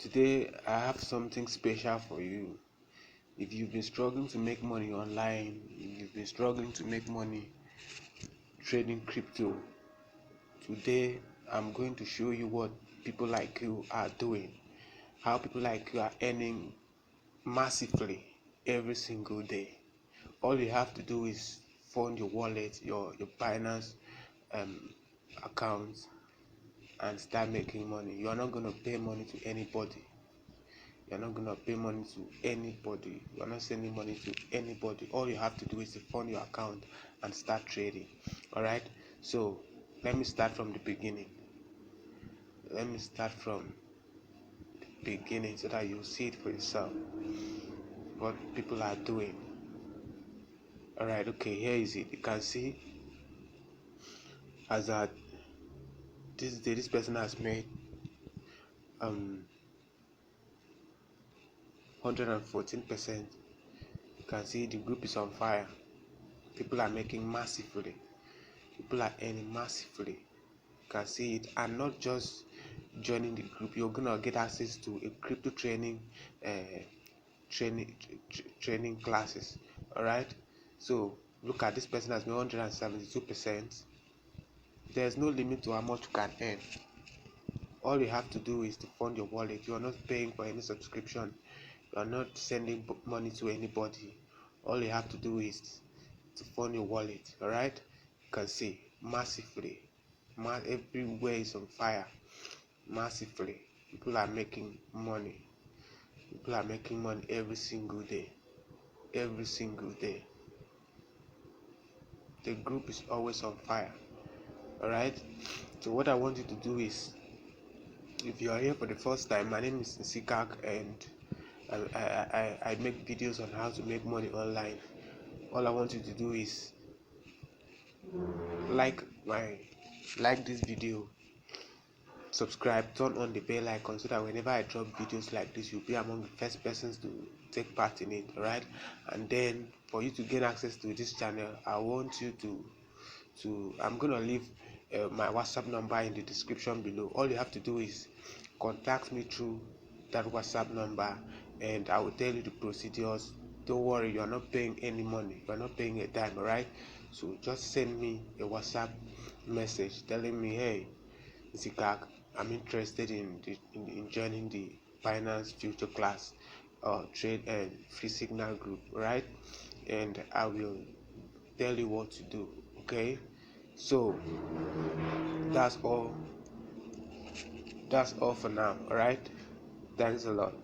Today I have something special for you. If you've been struggling to make money online, if you've been struggling to make money trading crypto, today I'm going to show you what people like you are doing, how people like you are earning massively every single day. All you have to do is fund your wallet, your Binance account, and start making money. You are not going to pay money to anybody. You're not going to pay money to anybody. You're not sending money to anybody. All you have to do is to fund your account and start trading. All right, so let me start from the beginning. So that you'll see it for yourself what people are doing. All right, okay, here is it. You can see as that this person has made 114%. You can see the group is on fire. People are making massively. People are earning massively. You can see it, and not just joining the group. You're gonna get access to a crypto training classes. All right, so look at this person has been 172%. There's no limit to how much you can earn. All you have to do is to fund your wallet. You are not paying for any subscription. You are not sending money to anybody. All you have to do is to fund your wallet. All right, you can see massively. Everywhere is on fire. Massively, people are making money. People are making money every single day. Every single day. The group is always on fire. All right, so what I want you to do is, if you are here for the first time, my name is Nsikak, and I make videos on how to make money online. All I want you to do is like this video, subscribe, turn on the bell icon, so that whenever I drop videos like this, you'll be among the first persons to take part in it. All right, and then for you to gain access to this channel, I want you to I'm gonna leave my WhatsApp number in the description below. All you have to do is contact me through that WhatsApp number, and I will tell you the procedures. Don't worry, you're not paying any money, you're not paying a dime. All right, so just send me a WhatsApp message telling me, hey Zikak, I'm interested in joining the finance future class trade and free signal group, right? And I will tell you what to do. Okay, so that's all for now. All right, thanks a lot.